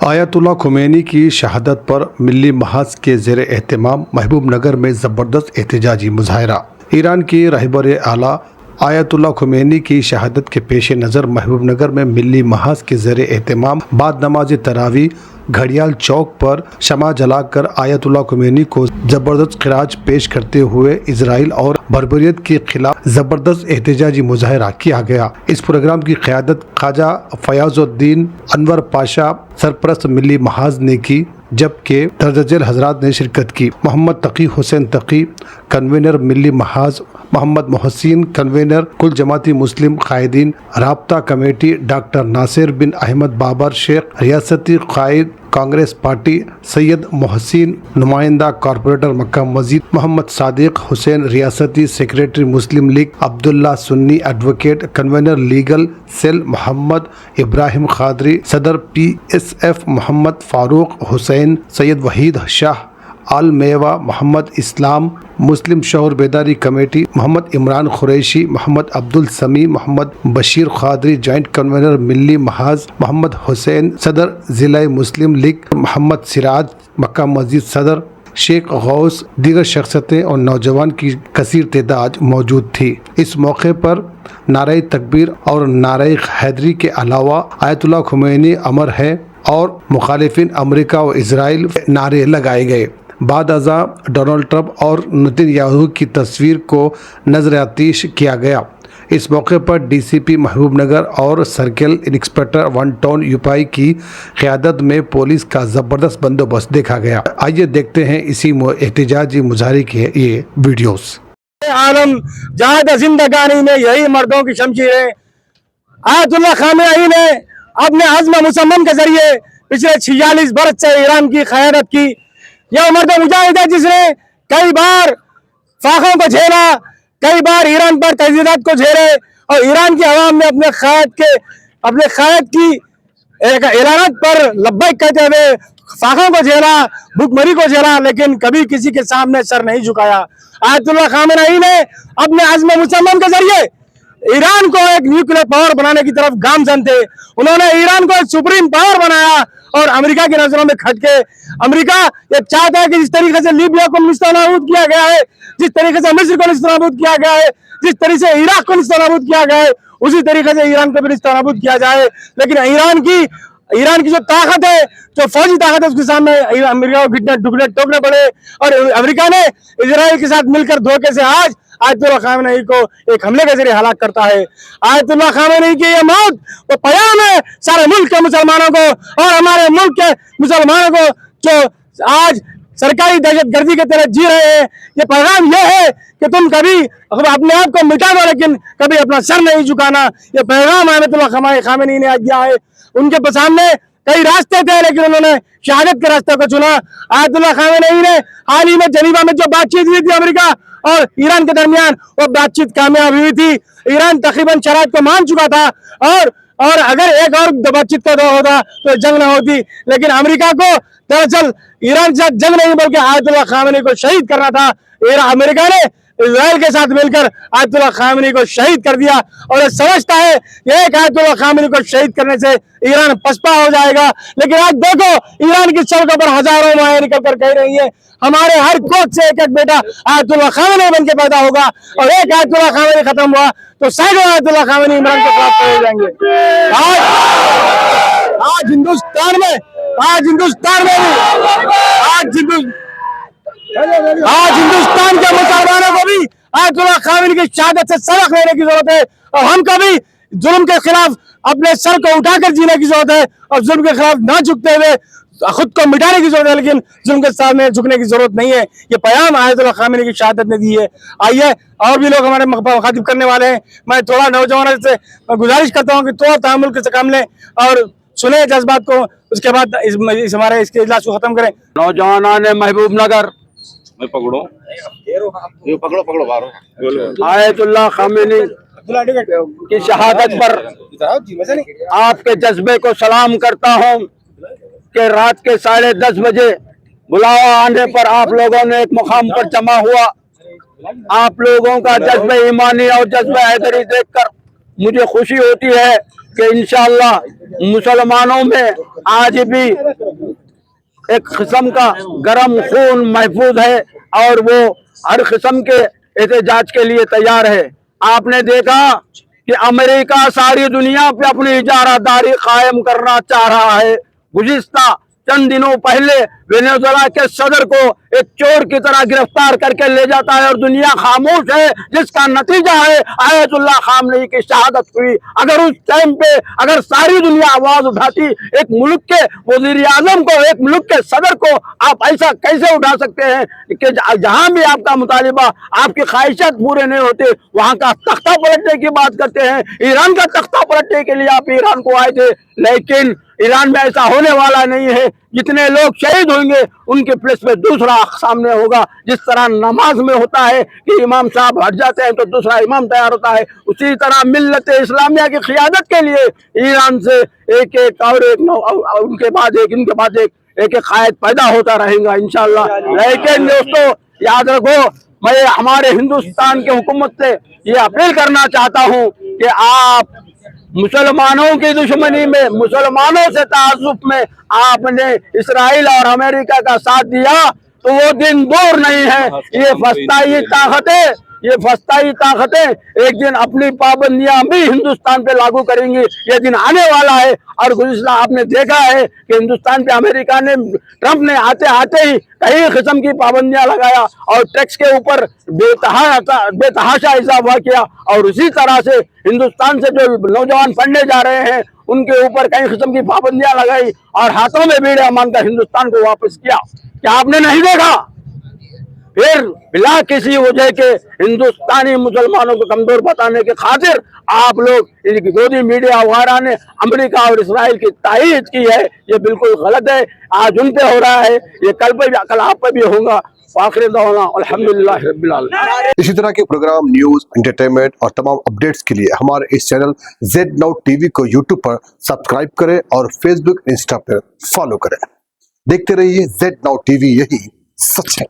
Ayatollah Khomeini की शहादत पर मिली महाज के ज़ेर एहतमाम महबूब नगर में ज़बरदस्त एहतजाजी मुजाहरा। ईरान की रहबर आला आयतुल्लाह खुमैनी की शहादत के पेश नज़र महबूब नगर में मिली महाज के ज़ेर एहतमाम बाद नमाज तरावी घड़ियाल चौक पर शमा जलाकर आयतुल्लाह खुमैनी को ज़बरदस्त खिराज पेश करते हुए इजराइल और बर्बरियत के खिलाफ ज़बरदस्त एहतजाजी मुजाहरा किया गया। इस प्रोग्राम की क़यादत ख्वाजा फयाजुद्दीन अनवर पाशा सरपरस्त मिली महाज ने की, जबकि दर्जल हजरात ने शिरकत की। Mohammed Taqi Hussain Taqi convener Milli Mahaz, Mohammed Mohsin convener Kul Jamati Muslim Qaideen Rabita committee, doctor Nasir bin Ahmed Babar Sheikh रियासती कायद कांग्रेस पार्टी, सैयद मोहसिन नुमाइंदा कॉरपोरेटर मक्का मस्जिद, मोहम्मद सादिक हुसैन रियासती secretary Muslim League, Abdullah Sunni advocate convener legal cell, Mohammed Ibrahim Qadri सदर PSF, मोहम्मद फारूक हुसैन, सैयद वहीद शाह आल मेवा, मोहम्मद इस्लाम मुस्लिम शौर बेदारी कमेटी, मोहम्मद इमरान खुरैशी, मोहम्मद अब्दुल समी, मोहम्मद बशीर खादरी जॉइंट कन्वीनर मिली महाज, मोहम्मद हुसैन सदर ज़िला मुस्लिम लीग, मोहम्मद सिराज मक्का मस्जिद सदर, शेख गौस, दीगर शख्सियतें और नौजवान की कसीर तादाद मौजूद थी। इस मौके पर नारे तकबीर और नारे हैदरी के अलावा आयतुल्लाह खुमैनी अमर है और मुखालिफिन अमेरिका व इजराइल नारे लगाए गए। बाद अज़ा डोनाल्ड ट्रंप और नेतन्याहू की तस्वीर को नजर आतिश किया गया। इस मौके पर DCP महबूब नगर और सर्किल इंस्पेक्टर 1 टाउन यूपाई की क़यादत में पुलिस का ज़बरदस्त बंदोबस्त देखा गया। आइए देखते हैं इसी एहतजाजी मुजाहरे के ये वीडियोस। आलम जहाद जिंदगानी में यही मर्दों की शमशीरें आयतुल्लाह खामेनी ने अपने अज़्म मुसम्मम के जरिए पिछले 46 बरस से ईरान की क़यादत की। यह मर्द मुजाहिद है जिसने कई बार फाखों को झेला, कई बार ईरान पर तहज़ीरात को झेले और ईरान की अवाम ने अपने क़यादत की ऐलानात पर लब्बैक कहते हुए फाखों को झेला, भुखमरी को झेला, लेकिन कभी किसी के सामने सर नहीं झुकाया। आयतुल्लाह खामेनी ने अपने अज़्म मुसम्मम के जरिए ईरान को एक न्यूक्लियर पावर बनाने की तरफ गामजन थे। उन्होंने ईरान को एक सुप्रीम पावर बनाया और अमेरिका की नजरों में खटके अमेरिका ये चाहता है कि जिस तरीके से लीबिया को निस्तानाबूद किया गया है, जिस तरीके से मिस्र को निस्तानाबूद किया गया है, जिस तरीके से इराक को निस्तानाबूद किया गया है, उसी तरीके से ईरान को भी निस्तानाबूद किया जाए। लेकिन ईरान की जो ताकत है, जो फौजी ताकत है, उसके सामने अमेरिका को घुटने टोकने पड़े और अमेरिका ने इजराइल के साथ मिलकर धोखे से आज आयतुल्लाह खामेनी को एक हमले के जरिए हलाक करता है। आयतुल्लाह खामेनी की ये मौत वो प्याम है सारे मुल्क के मुसलमानों को और हमारे मुल्क के मुसलमानों को जो आज सरकारी दहशतगर्दी के तहत जी रहे हैं। ये पैगाम ये है कि तुम कभी अपने आप को मिटा दो लेकिन कभी अपना सर नहीं झुकाना। ये पैगाम आयतुल्लाह खामेनी ने दिया है। उनके सामने कई रास्ते थे लेकिन उन्होंने शहादत के रास्ते को चुना। आयतुल्लाह खामेनी ने हाल ही में जेनीवा में जो बातचीत हुई थी अमेरिका और ईरान के दरमियान, वो बातचीत कामयाब हुई थी। ईरान तकरीबन शराइत को मान चुका था और अगर एक और बातचीत का दौर होता तो जंग न होती, लेकिन अमेरिका को दरअसल ईरान के साथ जंग नहीं बल्कि आयतुल्लाह खामेनी को शहीद करना था। अमेरिका ने इजराइल के साथ मिलकर आयतुल्लाह खामेनी को शहीद कर दिया और समझता है कि एक आयतुल्लाह खामेनी को शहीद करने से ईरान पसपा हो जाएगा। लेकिन आज देखो ईरान की सड़कों पर हजारों माएं निकल कर कह रही है हमारे हर कोच से एक एक बेटा आयतुल्लाह खामेनी बन के पैदा होगा और एक आयतुल्लाह खामेनी खत्म हुआ तो सैकड़ों आयतुल्लाह खामेनी इमरान के खिलाफ हो जाएंगे। आज हिंदुस्तान में आज हिंदुस्तान के मुसलमानों को भी आयतुल्लाह खामेनी की शहादत से सबक लेने की जरूरत है और हम कभी जुल्म के खिलाफ अपने सर को उठाकर जीने की जरूरत है और जुल्म के खिलाफ ना झुकते हुए खुद को मिटाने की जरूरत है, लेकिन जुल्म के सामने झुकने की जरूरत नहीं है। ये पैगाम आयतुल्लाह खामेनी की शहादत ने दी है। आइए और भी लोग हमारे मुखातिब करने वाले हैं। मैं थोड़ा नौजवानों से गुजारिश करता हूँ कि थोड़ा तहम्मुल से काम लें और सुने जज्बात को, उसके बाद हमारे इसके इजलास को खत्म करें। नौजवान महबूब नगर पकड़ो आयतुल्लाह खामेनी की शहादत पर आपके जज्बे को सलाम करता हूँ कि रात के 10:30 बजे बुलावा आने पर आप लोगों ने एक मुकाम पर जमा हुआ। आप लोगों का जज्बे ईमानी और जज्बे हैदरी देखकर मुझे खुशी होती है कि इंशाअल्लाह मुसलमानों में आज भी एक किस्म का गरम खून महफूज है और वो हर किस्म के एहतजाज के लिए तैयार है। आपने देखा कि अमेरिका सारी दुनिया पे अपनी इजारादारी कायम करना चाह रहा है। गुज़िश्ता चंद दिनों पहले वेनेजुएला के सदर को एक चोर की तरह गिरफ्तार करके ले जाता है और दुनिया खामोश है, जिसका नतीजा है आयतुल्लाह खामनेई की शहादत हुई। अगर उस टाइम पे अगर सारी दुनिया आवाज उठाती, एक मुल्क के वजीर आजम को, एक मुल्क के सदर को आप ऐसा कैसे उठा सकते हैं कि जहां भी आपका मुतालिबा, आपकी ख्वाहिशात पूरे नहीं होते, वहां का तख्ता पलटने की बात करते हैं। ईरान का तख्ता पलटने के लिए आप ईरान को आए थे, लेकिन ईरान में ऐसा होने वाला नहीं है। जितने लोग शहीद होंगे उनके प्लेस पे दूसरा सामने होगा। जिस तरह नमाज में होता है कि इमाम साहब हट जाते हैं तो दूसरा इमाम तैयार होता है, उसी तरह मिल्लत इस्लामिया की क़ियादत के लिए ईरान से एक एक और एक उनके बाद एक, इनके बाद एक एक कायद पैदा होता रहेगा इंशाअल्लाह। लेकिन दोस्तों याद रखो, मैं हमारे हिंदुस्तान के हुकूमत से ये अपील करना चाहता हूँ कि आप मुसलमानों की दुश्मनी में, मुसलमानों से ताल्लुक में आपने इसराइल और अमेरिका का साथ दिया तो वो दिन दूर नहीं है। ये फस्ताई ताकतें एक दिन अपनी पाबंदियां भी हिंदुस्तान पे लागू करेंगी। ये दिन आने वाला है। और गुज़िश्ता आपने देखा है कि हिंदुस्तान पे अमेरिका ने, ट्रंप ने आते आते ही कई किस्म की पाबंदियां लगाया और टैक्स के ऊपर बेतहाशा इजाफा किया। और उसी तरह से हिंदुस्तान से जो नौजवान पढ़ने जा रहे हैं उनके ऊपर कई किस्म की पाबंदियां लगाई और हाथों में बीड़े मानकर हिंदुस्तान को वापस किया। क्या आपने नहीं देखा? फिर बिला किसी वजह के हिंदुस्तानी मुसलमानों को कमजोर बताने के खातिर आप लोग इनकी गोदी मीडिया वगैरह ने अमेरिका और इसराइल की तायीद की है। ये बिल्कुल गलत है। आज उन पे हो रहा है, ये कल आप पे भी होगा। आखिर दौना अल्हम्दुलिल्लाह रब्बिल आलमीन। इसी तरह के प्रोग्राम, न्यूज, एंटरटेनमेंट और तमाम अपडेट्स के लिए हमारे इस चैनल Z Now TV को YouTube पर सब्सक्राइब करें और Facebook, इंस्टा पर फॉलो करें। देखते रहिए Z Now TV, यही सच है।